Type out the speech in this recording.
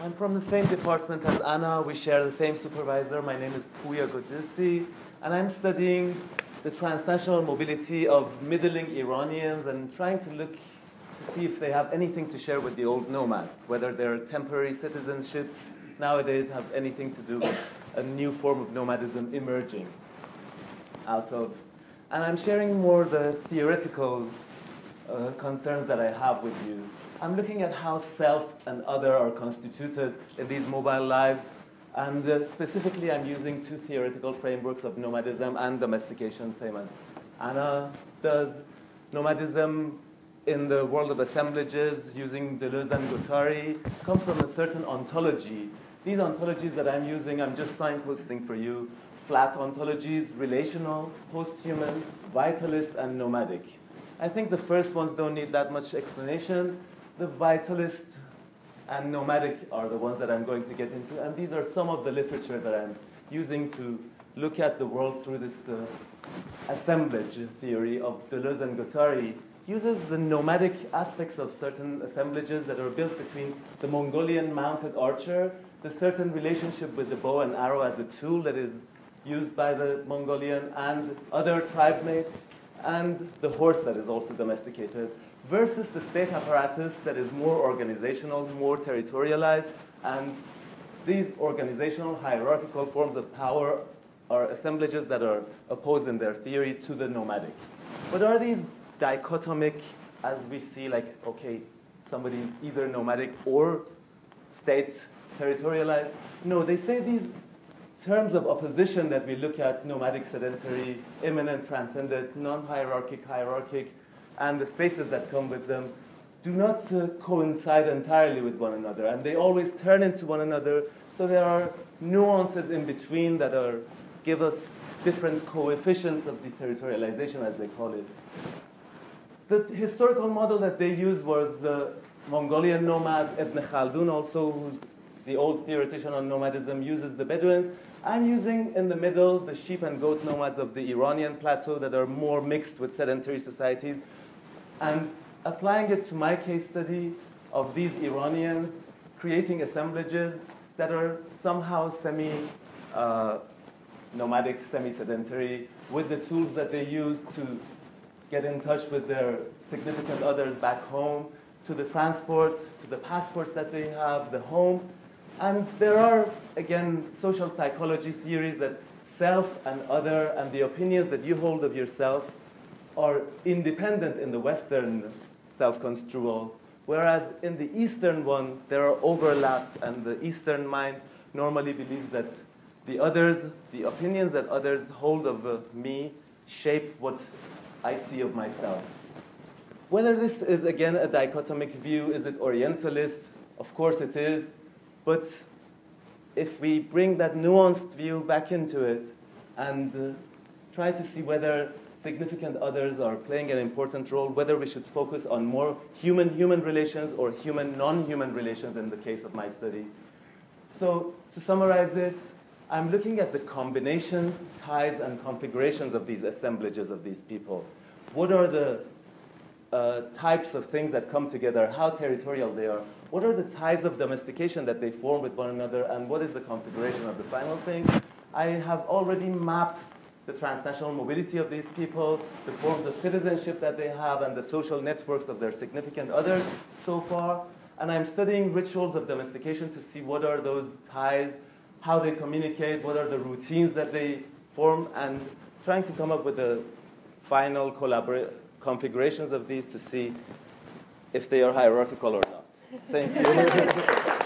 I'm from the same department as Anna. We share the same supervisor. My name is Puya Godisi, and I'm studying the transnational mobility of middling Iranians and trying to look to see if they have anything to share with the old nomads, whether their temporary citizenships nowadays have anything to do with a new form of nomadism emerging out of. And I'm sharing more the theoretical concerns that I have with you. I'm looking at how self and other are constituted in these mobile lives, and specifically I'm using two theoretical frameworks of nomadism and domestication, same as Anna does. Nomadism in the world of assemblages, using Deleuze and Guattari, come from a certain ontology. These ontologies that I'm using, I'm just signposting for you, flat ontologies, relational, post-human, vitalist, and nomadic. I think the first ones don't need that much explanation. The vitalist and nomadic are the ones that I'm going to get into, and these are some of the literature that I'm using to look at the world through this assemblage theory of Deleuze and Guattari. Uses the nomadic aspects of certain assemblages that are built between the Mongolian mounted archer, the certain relationship with the bow and arrow as a tool that is used by the Mongolian and other tribe mates, and the horse that is also domesticated, versus the state apparatus that is more organizational, more territorialized, and these organizational hierarchical forms of power are assemblages that are opposed in their theory to the nomadic. But are these dichotomic, as we see, like, okay, somebody is either nomadic or state territorialized? No, they say these terms of opposition that we look at, nomadic, sedentary, immanent, transcendent, non-hierarchic, hierarchic, and the spaces that come with them do not coincide entirely with one another, and they always turn into one another, so there are nuances in between that give us different coefficients of deterritorialization, as they call it. The historical model that they used was Mongolian nomads. Ibn Khaldun also, who's the old theoretician on nomadism, uses the Bedouins. I'm using in the middle the sheep and goat nomads of the Iranian plateau that are more mixed with sedentary societies, and applying it to my case study of these Iranians creating assemblages that are somehow semi-nomadic, semi-sedentary, with the tools that they use to get in touch with their significant others back home, to the transports, to the passports that they have, the home. And there are, again, social psychology theories that self and other and the opinions that you hold of yourself are independent in the Western self-construal, whereas in the Eastern one, there are overlaps, and the Eastern mind normally believes that the others, the opinions that others hold of me, shape what I see of myself. Whether this is, again, a dichotomic view, is it Orientalist? Of course it is. But if we bring that nuanced view back into it and try to see whether significant others are playing an important role, whether we should focus on more human-human relations or human-non-human relations in the case of my study. So to summarize it, I'm looking at the combinations, ties, and configurations of these assemblages of these people. What are the types of things that come together, how territorial they are? What are the ties of domestication that they form with one another, and what is the configuration of the final thing? I have already mapped the transnational mobility of these people, the forms of citizenship that they have, and the social networks of their significant others so far. And I'm studying rituals of domestication to see what are those ties, how they communicate, what are the routines that they form, and trying to come up with the final configurations of these to see if they are hierarchical or not. Thank you.